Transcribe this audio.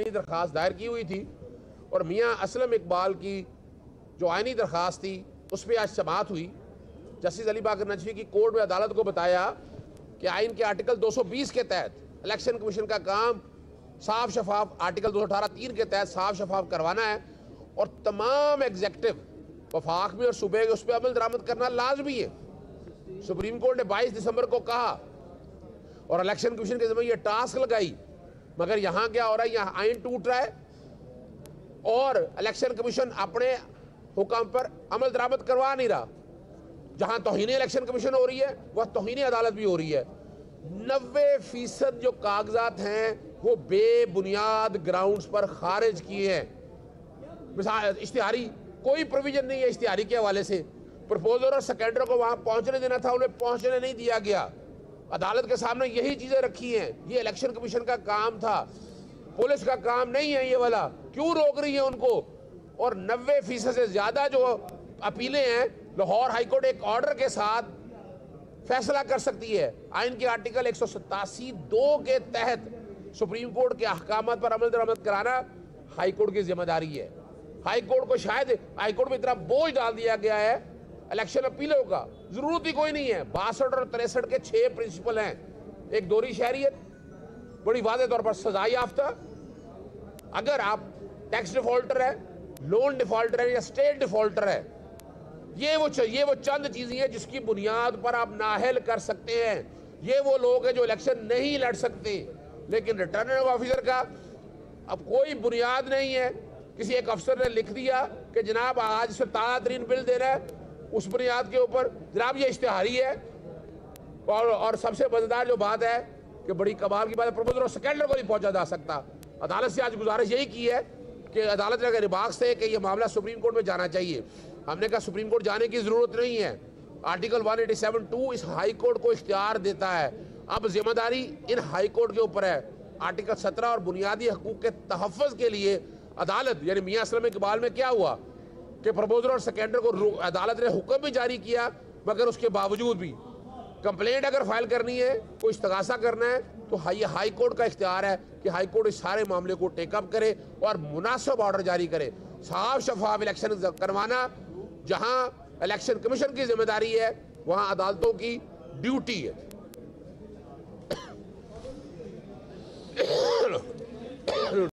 दरख्वास्त दायर की हुई थी और मियाँ असलम इकबाल की जो आइनी दरख्वास्त थी उस पर आज समाअत हुई। जस्टिस अली बाकर नजफी की कोर्ट में अदालत को बताया कि आइन के आर्टिकल 220 के तहत इलेक्शन कमीशन का काम साफ शफाफ, आर्टिकल 218(3) के तहत साफ शफाफ करवाना है और तमाम एग्जेक्टिव वफाक में और सूबे उस पर अमल दरामद करना लाजमी है। सुप्रीम कोर्ट ने 22 दिसंबर को कहा और इलेक्शन कमीशन के ज़िम्मे ये टास्क लगाई, मगर यहाँ क्या हो रहा है, यहाँ आइन टूट रहा है और इलेक्शन कमीशन अपने हुक्म पर अमल दरामद करवा नहीं रहा। जहाँ तौहीन इलेक्शन कमीशन हो रही है वह तौहीन अदालत भी हो रही है। 90% जो कागजात हैं वो बेबुनियाद ग्राउंड्स पर खारिज किए हैं। मिसाल इश्तिहारी कोई प्रोविजन नहीं है इश्तिहारी के हवाले से। प्रपोजर और सेकेंडर को वहाँ पहुँचने देना था, उन्हें पहुँचने नहीं दिया गया। अदालत के सामने यही चीज़ें रखी हैं। ये इलेक्शन कमीशन का काम था, पुलिस का काम नहीं है ये वाला। क्यों रोक रही है उनको? और 90% से ज़्यादा जो अपीलें हैं लाहौर हाईकोर्ट एक ऑर्डर के साथ फैसला कर सकती है। आइन के आर्टिकल 187(2) के तहत सुप्रीम कोर्ट के अहकाम पर अमल दरामद कराना हाईकोर्ट की जिम्मेदारी है। हाईकोर्ट को शायद हाईकोर्ट में इतना बोझ डाल दिया गया है इलेक्शन अपीलों का, जरूरत ही कोई नहीं है। 62 और 63 के 6 प्रिंसिपल हैं। एक दोहरी शहरियत, बड़ी वाज़ेह तौर पर सजा याफ्ता। अगर आप टैक्स डिफॉल्टर है, लोन डिफॉल्टर है या स्टेट डिफॉल्टर है, ये वो चंद चीज़ें हैं जिसकी बुनियाद पर आप नाअहल कर सकते हैं। ये वो लोग हैं जो इलेक्शन नहीं लड़ सकते, लेकिन रिटर्निंग ऑफिसर का अब कोई बुनियाद नहीं है। किसी एक अफसर ने लिख दिया कि जनाब आज से ताज़ा तरीन बिल दे रहा है, उस बुनियाद के ऊपर जनाब ये इश्तिहारी है। और सबसे मजेदार जो बात है कि बड़ी कमाल की बात है, प्रपोजल और सेकेंडर को नहीं पहुंचा जा सकता। अदालत से आज गुजारिश यही की है कि अदालत ने अगर रिमार्क्स थे कि यह मामला सुप्रीम कोर्ट में जाना चाहिए। हमने कहा सुप्रीम कोर्ट जाने की ज़रूरत नहीं है। आर्टिकल 187(2) इस हाई कोर्ट को इख्तियार देता है। अब जिम्मेदारी इन हाई कोर्ट के ऊपर है। आर्टिकल 17 और बुनियादी हकूक़ के तहफ़्फ़ुज़ के लिए अदालत यानी मियाँ असलम इकबाल में क्या हुआ कि प्रपोजर और सेकेंडर को अदालत ने हुक्म भी जारी किया, मगर उसके बावजूद भी कंप्लेंट अगर फाइल करनी है, कोई इस्तगासा करना है, तो हाई कोर्ट का इख्तियार है कि हाई कोर्ट इस सारे मामले को टेकअप करे और मुनासिब ऑर्डर जारी करे। साफ शफाफ इलेक्शन करवाना जहां इलेक्शन कमीशन की जिम्मेदारी है, वहां अदालतों की ड्यूटी है।